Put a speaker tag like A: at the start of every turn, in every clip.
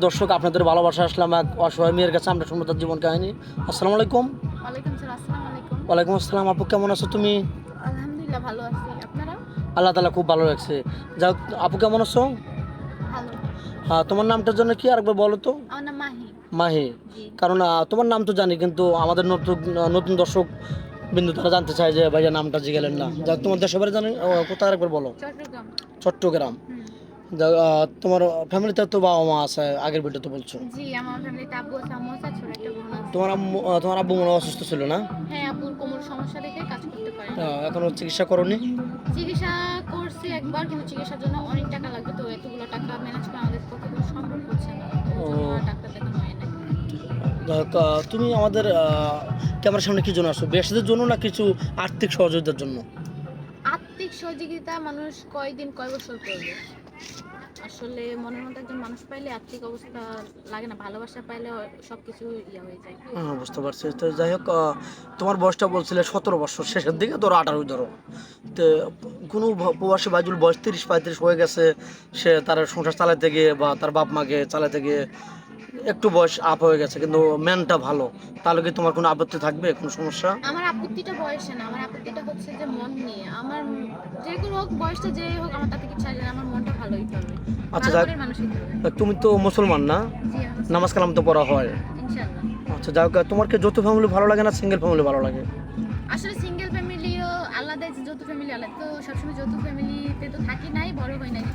A: দর্শক আপনাদের ভালোবাসা আসলাম এক অসহায় মেয়ের কাছে, আমরা শুনবো তার জীবন কাহিনী। আসসালামু আলাইকুম।
B: ওয়ালাইকুম সালাম। আসসালামু আলাইকুম।
A: ওয়ালাইকুম আসসালাম। আপু কেমন আছো তুমি?
B: আলহামদুলিল্লাহ ভালো আছি। আপনারা?
A: আল্লাহ তাআলা খুব ভালো রাখছে। যাই হোক, আপু কেমন আছো?
B: ভালো।
A: হ্যাঁ, তোমার নামটার জন্য কি আরেকবার বলো তো।
B: আমার নাম মাহি।
A: মাহি।
B: জি।
A: কারণ তোমার নাম তো জানি, কিন্তু আমাদের নতুন নতুন দর্শক বিন্দু তারা জানতে চায় যে ভাইয়া নামটা জিগেলেন না। যাই হোক, তোমার দেশের বাড়ি জানি কোথায় আরেকবার বলো।
B: চট্টগ্রাম।
A: চট্টগ্রাম। যাই হোক, তোমার ফ্যামিলিতে তো বাবা মা আছে, আগের ভিডিওতে বলছো।
B: জি, আমার ফ্যামিলিতে আব্বু আছে, আম্মু আছে, ছোট একটা বোন আছে।
A: তোমার আব্বু মনে হয় অসুস্থ ছিল না?
B: হ্যাঁ, আব্বুর কোমর সমস্যা দেখে কাজ করতে পারে না।
A: এখনো চিকিৎসা করনি?
B: চিকিৎসা করছি একবার, কিন্তু চিকিৎসার জন্য অনেক টাকা লাগবে, তো এতগুলো টাকা ম্যানেজ করা আমাদের পক্ষে তো সম্ভব হচ্ছে না। তো ওই জন্য ডাক্তার দেখানো হয় না।
A: যাই হোক, তুমি আমাদের ক্যামেরার সামনে কি জন্য আসছো? ব্যবসাদের জন্য না কিছু আর্থিক সহযোগিতার জন্য?
B: আর্থিক সহযোগিতা মানুষ কয়দিন কয় বছর করবে? আসলে মনের মধ্যে একজন মানুষ পাইলে আর্থিক অবস্থা লাগে না, ভালোবাসা পাইলে সবকিছু ইয়া হয়ে যায়।
A: বুঝতে পারছি। তো যাই হোক, তোমার বয়সটা বলছিলে 17 বছর, শেষের দিকে ধরো 18 ধরো। তো কোনো প্রবাসী বাইজুল বয়স 30-35 হয়ে গেছে, সে তার সংসার চালাতে গিয়ে বা তার বাপ মাকে চালাতে গিয়ে একটু বয়স আপ হয়ে গেছে, কিন্তু ম্যানটা ভালো, তাহলে কি তোমার কোনো আপত্তি থাকবে, কোনো সমস্যা?
B: আমার আপত্তিটা বয়সে না, আমার আপত্তিটা হচ্ছে যে মন নিয়ে। আমার যে কোনো হোক, বয়সটা যে হোক, আমার তাতে কিছু আসে না, আমার মনটা ভালো হইতে হবে।
A: আচ্ছা,
B: ভালো
A: যাক,
B: মনের মানুষ হইতে হবে।
A: তুমি তো মুসলমান না?
B: জি, আমি
A: নামাজ কালাম তো পড়া হয়।
B: ইনশাআল্লাহ।
A: আচ্ছা, যাই হোক, তোমার কি যৌথ ফ্যামিলি ভালো লাগে না সিঙ্গেল ফ্যামিলি ভালো লাগে?
B: আসলে সিঙ্গেল ফ্যামিলিও আলাদা, যৌথ ফ্যামিলি আলাদা। তো সবসময় যৌথ ফ্যামিলিতে তো থাকি নাই, বড় হই নাই,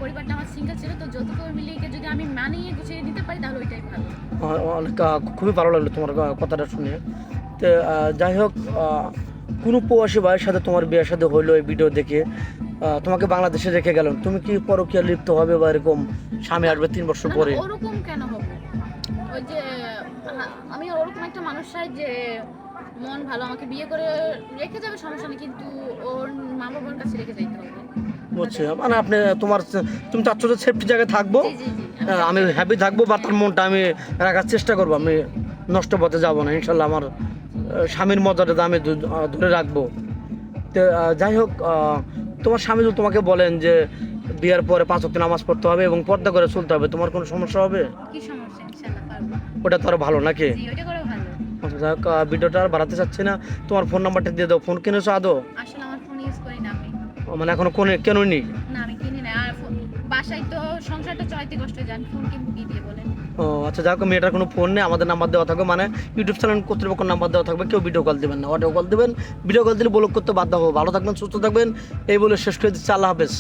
B: পরিবারটা আমার সিঙ্গেল ছিল। তো যৌথ ফ্যামিলিকে যদি আমি মানিয়ে গুছিয়ে নিতে পারি তাহলে ওইটাই ভালো।
A: অনেক খুবই ভালো লাগলো তোমার কথাটা শুনে। তো যাই হোক, কোনো প্রবাসী ভাইয়ের সাথে তোমার বিয়ের সাথে হইলো এই ভিডিও দেখে, তোমাকে বাংলাদেশে রেখে গেল, তুমি কি পরকীয়া লিপ্ত হবে বা এরকম স্বামী আসবে 3 বছর
B: না,
A: পরে?
B: ওরকম কেন হবে? ওই যে আমি ওরকম একটা মানুষ চাই যে মন ভালো, আমাকে বিয়ে করে রেখে যাবে সমস্যা নেই, কিন্তু ওর মা বাবার কাছে রেখে যাইতে হবে।
A: বুঝছি, মানে তুমি চাচ্ছ যে সেফটি জায়গায় থাকবো,
B: জি জি জি।
A: আমি হ্যাপি থাকবো, বা তার মনটা আমি রাখার চেষ্টা করবো, আমি নষ্ট পথে যাবো না ইনশাল্লাহ। আমার স্বামীর মর্যাদাটা আমি ধরে রাখবো। তো যাই হোক, তোমার স্বামী যদি তোমাকে বলেন যে বিয়ের পরে 5 ওয়াক্ত নামাজ পড়তে হবে এবং পর্দা করে চলতে হবে, তোমার কোনো সমস্যা হবে?
B: কি সমস্যা? ইনশাআল্লাহ পারবো।
A: ওটা তো আরো ভালো নাকি?
B: জি, ওইটা করে ভালো।
A: আচ্ছা, যাই হোক, ভিডিওটা আর বাড়াতে চাচ্ছি না। তোমার ফোন নাম্বারটা দিয়ে দাও। ফোন কিনেছো আদৌ?
B: আসলে আমার ফোন ইউজ করি না আমি।
A: মানে এখনো কেনই নি?
B: না, আমি কিনি না। আর বাসায় তো সংসারটা চালাইতে কষ্ট হয়, আমি ফোন কিনবো কি দিয়ে বলেন?
A: ও আচ্ছা, যাই হোক, মেয়েটার কোনো ফোন নেই, আমাদের নাম্বার দেওয়া থাকবে, মানে ইউটিউব চ্যানেল কর্তৃপক্ষ নাম্বার দেওয়া থাকবে। কেউ ভিডিও কল দেবেন না, অডিও কল দেবেন। ভিডিও কল দিলে ব্লক করতে বাধ্য হবো। ভালো থাকবেন, সুস্থ থাকবেন, এই বলে শেষ করে দিচ্ছি। আল্লাহ হাফেজ।